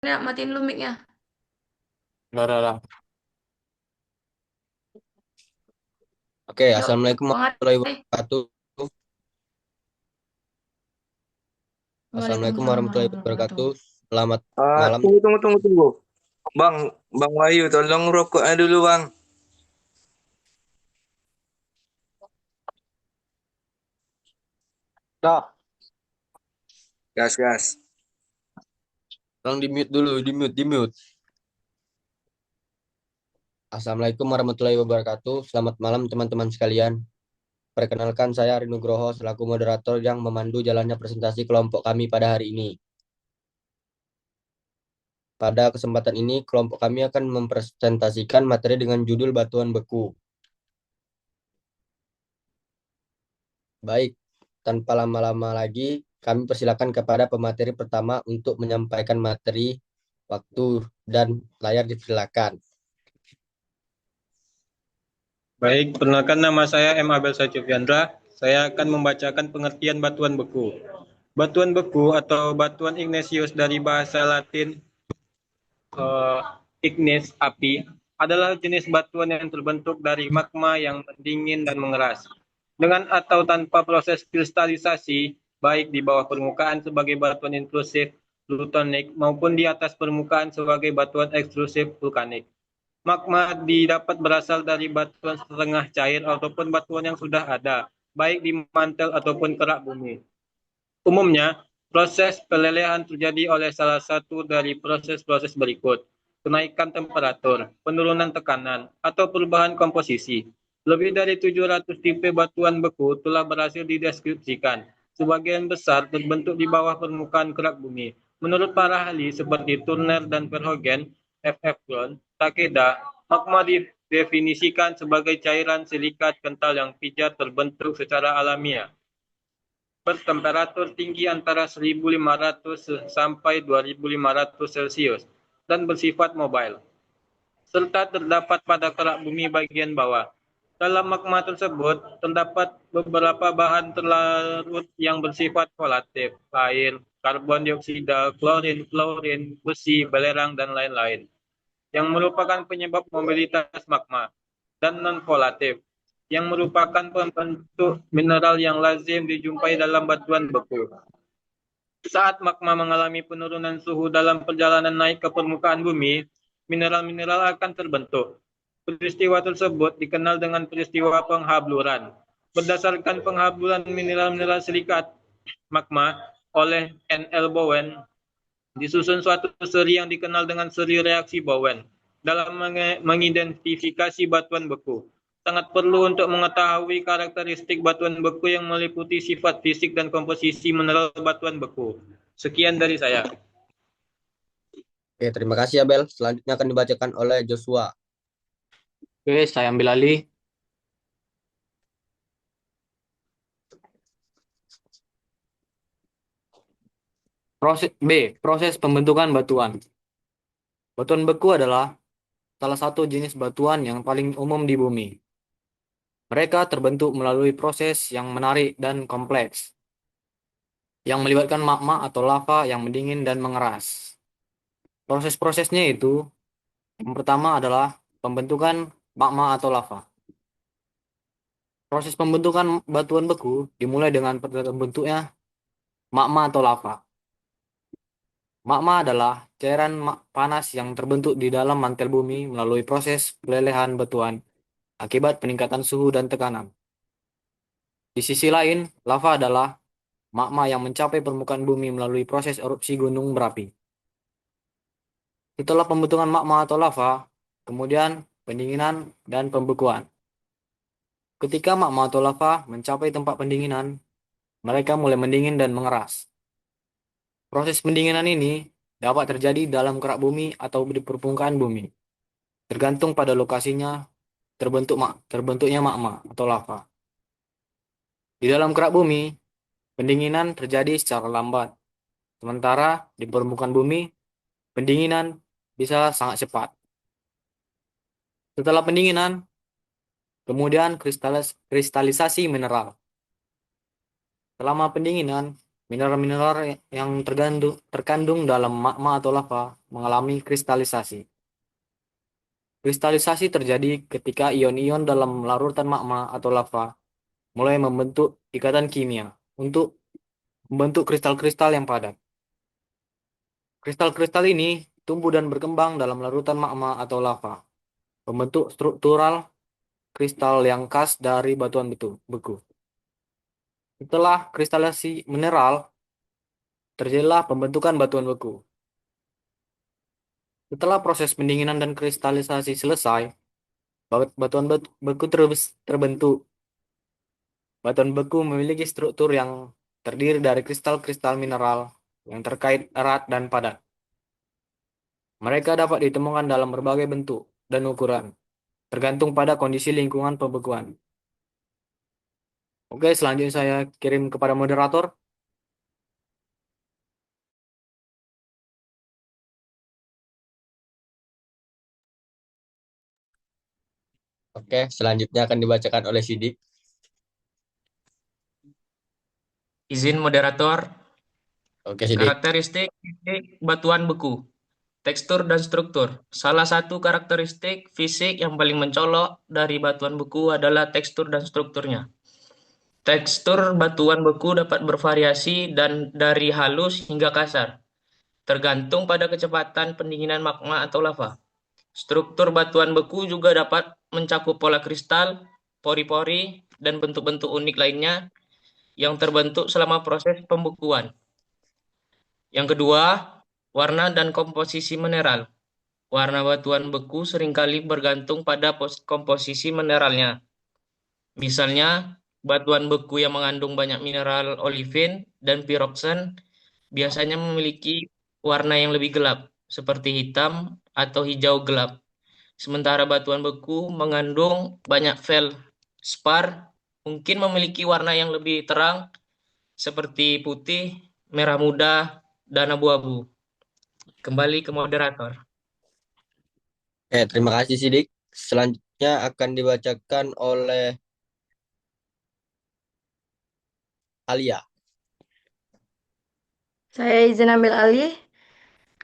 Ya, matiin lu mic-nya. Udah. Oke, Yuk, Assalamualaikum Bang warahmatullahi Ade. wabarakatuh. Assalamualaikum Waalaikumsalam warahmatullahi warahmatullahi wabarakatuh. wabarakatuh. Selamat Ah, malam. tunggu. Bang, Bang Wahyu, tolong rokoknya dulu, Bang. Dah. Gas, gas. Tolong di mute dulu, di mute. Assalamualaikum warahmatullahi wabarakatuh. Selamat malam teman-teman sekalian. Perkenalkan saya Ari Nugroho selaku moderator yang memandu jalannya presentasi kelompok kami pada hari ini. Pada kesempatan ini, kelompok kami akan mempresentasikan materi dengan judul Batuan Beku. Baik, tanpa lama-lama lagi, kami persilakan kepada pemateri pertama untuk menyampaikan materi. Waktu dan layar dipersilakan. Baik, perkenalkan nama saya M. Abel Satyufiandra. Saya akan membacakan pengertian batuan beku. Batuan beku atau batuan igneous dari bahasa Latin eh, ignis, api, adalah jenis batuan yang terbentuk dari magma yang mendingin dan mengeras. Dengan atau tanpa proses kristalisasi, baik di bawah permukaan sebagai batuan intrusif plutonik maupun di atas permukaan sebagai batuan ekstrusif vulkanik. Magma didapat berasal dari batuan setengah cair ataupun batuan yang sudah ada, baik di mantel ataupun kerak bumi. Umumnya, proses pelelehan terjadi oleh salah satu dari proses-proses berikut: kenaikan temperatur, penurunan tekanan, atau perubahan komposisi. Lebih dari 700 tipe batuan beku telah berhasil dideskripsikan. Sebagian besar terbentuk di bawah permukaan kerak bumi. Menurut para ahli seperti Turner dan Verhoeven, F.F. Brown, Takeda, magma didefinisikan sebagai cairan silikat kental yang pijar terbentuk secara alamiah bertemperatur tinggi antara 1.500 sampai 2.500 Celcius dan bersifat mobile, serta terdapat pada kerak bumi bagian bawah. Dalam magma tersebut terdapat beberapa bahan terlarut yang bersifat volatil, air, karbon dioksida, klorin, fluorin, besi, belerang, dan lain-lain, yang merupakan penyebab mobilitas magma, dan non-volatil, yang merupakan pembentuk mineral yang lazim dijumpai dalam batuan beku. Saat magma mengalami penurunan suhu dalam perjalanan naik ke permukaan bumi, mineral-mineral akan terbentuk. Peristiwa tersebut dikenal dengan peristiwa penghabluran. Berdasarkan penghabluran mineral-mineral silikat magma oleh N.L. Bowen, disusun suatu seri yang dikenal dengan seri reaksi Bowen. Dalam mengidentifikasi batuan beku, sangat perlu untuk mengetahui karakteristik batuan beku yang meliputi sifat fisik dan komposisi mineral batuan beku. Sekian dari saya. Oke, terima kasih Abel. Selanjutnya akan dibacakan oleh Joshua. Oke, saya ambil alih. Proses pembentukan batuan. Batuan beku adalah salah satu jenis batuan yang paling umum di bumi. Mereka terbentuk melalui proses yang menarik dan kompleks, yang melibatkan magma atau lava yang mendingin dan mengeras. Proses-prosesnya itu, yang pertama adalah pembentukan magma atau lava. Proses pembentukan batuan beku dimulai dengan terbentuknya magma atau lava. Magma adalah cairan panas yang terbentuk di dalam mantel bumi melalui proses pelelehan batuan akibat peningkatan suhu dan tekanan. Di sisi lain, lava adalah magma yang mencapai permukaan bumi melalui proses erupsi gunung berapi. Setelah pembentukan magma atau lava, kemudian pendinginan dan pembekuan. Ketika magma atau lava mencapai tempat pendinginan, mereka mulai mendingin dan mengeras. Proses pendinginan ini dapat terjadi dalam kerak bumi atau di permukaan bumi, tergantung pada lokasinya terbentuknya magma atau lava. Di dalam kerak bumi, pendinginan terjadi secara lambat, sementara di permukaan bumi, pendinginan bisa sangat cepat. Setelah pendinginan, kemudian kristalisasi mineral. Selama pendinginan, Mineral-mineral yang terkandung dalam magma atau lava mengalami kristalisasi. Kristalisasi terjadi ketika ion-ion dalam larutan magma atau lava mulai membentuk ikatan kimia untuk membentuk kristal-kristal yang padat. Kristal-kristal ini tumbuh dan berkembang dalam larutan magma atau lava, membentuk struktural kristal yang khas dari batuan beku. Setelah kristalasi mineral, terjadilah pembentukan batuan beku. Setelah proses pendinginan dan kristalisasi selesai, batuan beku terbentuk. Batuan beku memiliki struktur yang terdiri dari kristal-kristal mineral yang terkait erat dan padat. Mereka dapat ditemukan dalam berbagai bentuk dan ukuran, tergantung pada kondisi lingkungan pembekuan. Oke, selanjutnya saya kirim kepada moderator. Oke, selanjutnya akan dibacakan oleh Sidik. Izin moderator, Oke, Sidik. karakteristik fisik batuan beku, tekstur dan struktur. Salah satu karakteristik fisik yang paling mencolok dari batuan beku adalah tekstur dan strukturnya. Tekstur batuan beku dapat bervariasi dan dari halus hingga kasar, tergantung pada kecepatan pendinginan magma atau lava. Struktur batuan beku juga dapat mencakup pola kristal, pori-pori, dan bentuk-bentuk unik lainnya yang terbentuk selama proses pembekuan. Yang kedua, warna dan komposisi mineral. Warna batuan beku seringkali bergantung pada komposisi mineralnya. Misalnya, batuan beku yang mengandung banyak mineral olivin dan piroxen biasanya memiliki warna yang lebih gelap, seperti hitam atau hijau gelap. Sementara batuan beku mengandung banyak feldspar mungkin memiliki warna yang lebih terang, seperti putih, merah muda, dan abu-abu. Kembali ke moderator. Oke, terima kasih Sidik. Selanjutnya akan dibacakan oleh Alia. Saya izin ambil alih.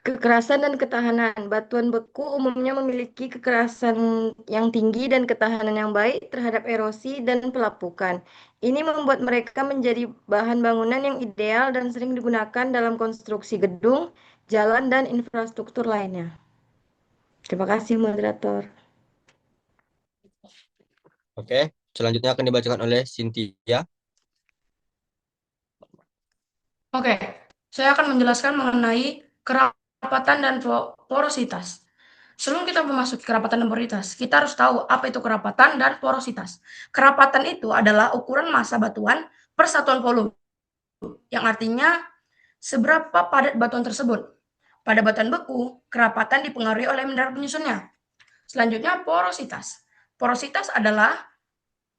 Kekerasan dan ketahanan. Batuan beku umumnya memiliki kekerasan yang tinggi dan ketahanan yang baik terhadap erosi dan pelapukan. Ini membuat mereka menjadi bahan bangunan yang ideal dan sering digunakan dalam konstruksi gedung, jalan, dan infrastruktur lainnya. Terima kasih, moderator. Oke, selanjutnya akan dibacakan oleh Cynthia. Oke, saya akan menjelaskan mengenai kerapatan dan porositas. Sebelum kita memasuki kerapatan dan porositas, kita harus tahu apa itu kerapatan dan porositas. Kerapatan itu adalah ukuran massa batuan per satuan volume, yang artinya seberapa padat batuan tersebut. Pada batuan beku, kerapatan dipengaruhi oleh mineral penyusunnya. Selanjutnya, porositas. Porositas adalah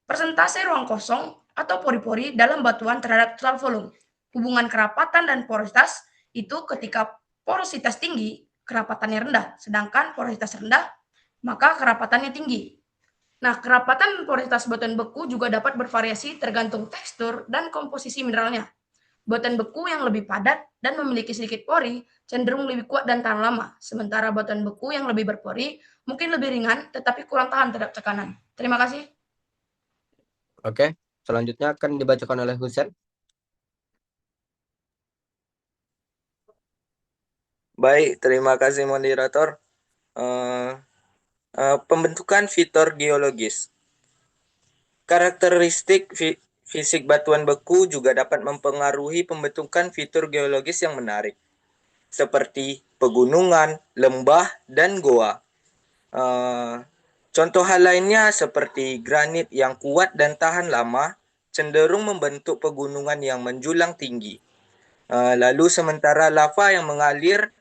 persentase ruang kosong atau pori-pori dalam batuan terhadap total volume. Hubungan kerapatan dan porositas itu ketika porositas tinggi, kerapatannya rendah. Sedangkan porositas rendah, maka kerapatannya tinggi. Nah, kerapatan dan porositas batuan beku juga dapat bervariasi tergantung tekstur dan komposisi mineralnya. Batuan beku yang lebih padat dan memiliki sedikit pori cenderung lebih kuat dan tahan lama. Sementara batuan beku yang lebih berpori mungkin lebih ringan tetapi kurang tahan terhadap tekanan. Terima kasih. Oke, selanjutnya akan dibacakan oleh Husen. Baik, terima kasih moderator. Eh, Pembentukan fitur geologis. Karakteristik fisik batuan beku juga dapat mempengaruhi pembentukan fitur geologis yang menarik, seperti pegunungan, lembah, dan goa. Contoh hal lainnya seperti granit yang kuat dan tahan lama cenderung membentuk pegunungan yang menjulang tinggi. Lalu sementara lava yang mengalir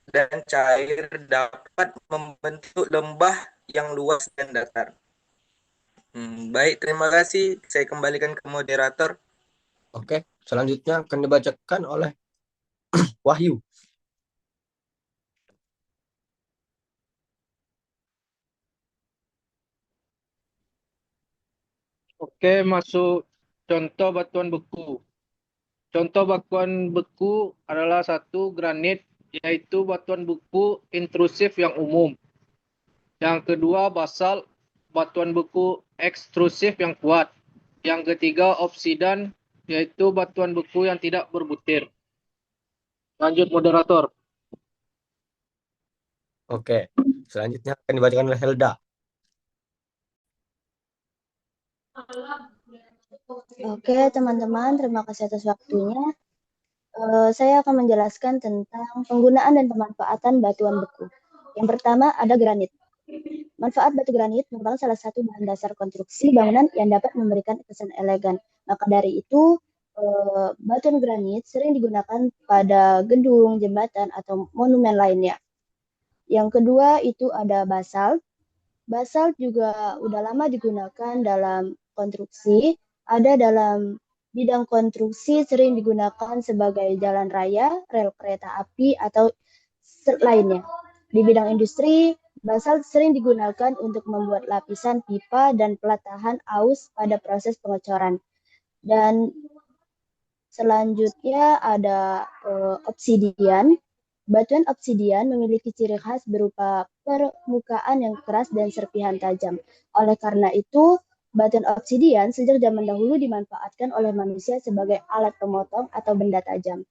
dan cair dapat membentuk lembah yang luas dan datar. Baik, terima kasih. Saya kembalikan ke moderator. Oke, selanjutnya akan dibacakan oleh Wahyu. Oke, masuk contoh batuan beku. Contoh batuan beku adalah satu granit, yaitu batuan beku intrusif yang umum. Yang kedua basalt, batuan beku ekstrusif yang kuat. Yang ketiga obsidan, yaitu batuan beku yang tidak berbutir. Lanjut moderator. Oke, selanjutnya akan dibacakan oleh Helda. Oke, teman-teman, terima kasih atas waktunya. Saya akan menjelaskan tentang penggunaan dan pemanfaatan batuan beku. Yang pertama ada granit. Manfaat batu granit merupakan salah satu bahan dasar konstruksi bangunan yang dapat memberikan kesan elegan. Maka dari itu, batuan granit sering digunakan pada gedung, jembatan, atau monumen lainnya. Yang kedua itu ada basalt. Basalt juga udah lama digunakan dalam konstruksi. Ada dalam bidang konstruksi sering digunakan sebagai jalan raya, rel kereta api, atau lainnya. Di bidang industri, basalt sering digunakan untuk membuat lapisan pipa dan pelat tahan aus pada proses pengecoran. Dan selanjutnya ada obsidian. Batuan obsidian memiliki ciri khas berupa permukaan yang keras dan serpihan tajam. Oleh karena itu, batuan obsidian sejak zaman dahulu dimanfaatkan oleh manusia sebagai alat pemotong atau benda tajam.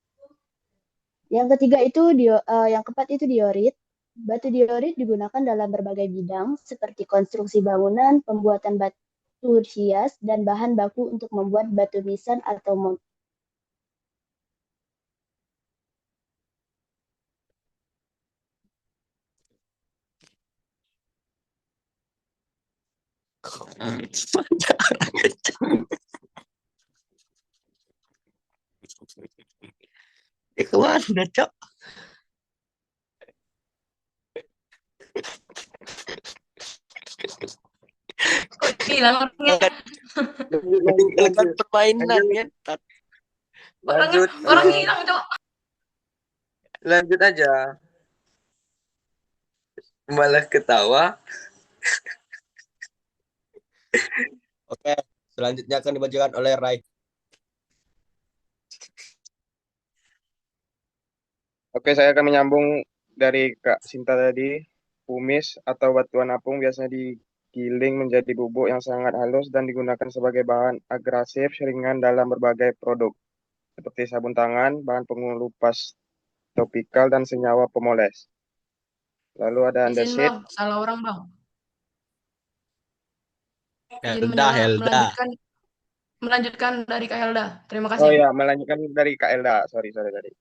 Yang ketiga itu yang keempat itu diorit. Batu diorit digunakan dalam berbagai bidang seperti konstruksi bangunan, pembuatan batu hias, dan bahan baku untuk membuat batu nisan atau Kemana, Cok? Kok hilang orangnya? Meninggalkan permainan ya. Lanjut, Orang hilang, Cok. lanjut aja. Malah ketawa. Oke, selanjutnya akan dibacakan oleh Rai. Oke, saya akan menyambung dari Kak Sinta tadi. Pumis atau batuan apung biasanya digiling menjadi bubuk yang sangat halus dan digunakan sebagai bahan abrasif ringan dalam berbagai produk, seperti sabun tangan, bahan pengelupas topikal, dan senyawa pemoles. Lalu ada Izin, andesit. Bang. Salah orang, Bang. Izin Helda. melanjutkan dari Kak Helda. Terima Oh kasih. ya, melanjutkan dari Kak Elda. Sorry tadi.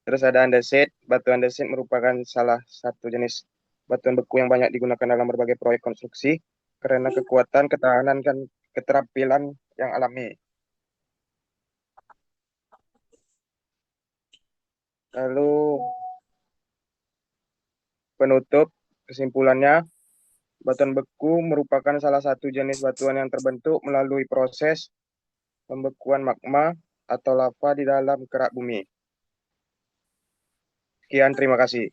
Terus ada andesit. Batu andesit merupakan salah satu jenis batuan beku yang banyak digunakan dalam berbagai proyek konstruksi karena kekuatan, ketahanan, dan keterampilan yang alami. Lalu penutup, kesimpulannya, batuan beku merupakan salah satu jenis batuan yang terbentuk melalui proses pembekuan magma atau lava di dalam kerak bumi. Sekian, terima kasih.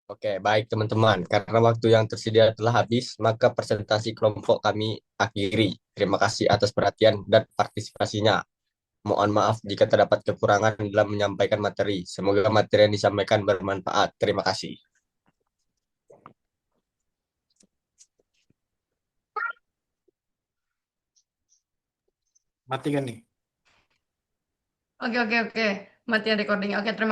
Oke, baik teman-teman. Karena waktu yang tersedia telah habis, maka presentasi kelompok kami akhiri. Terima kasih atas perhatian dan partisipasinya. Mohon maaf jika terdapat kekurangan dalam menyampaikan materi. Semoga materi yang disampaikan bermanfaat. Terima kasih. Matikan nih. Oke. Matikan recording. Oke, terima kasih.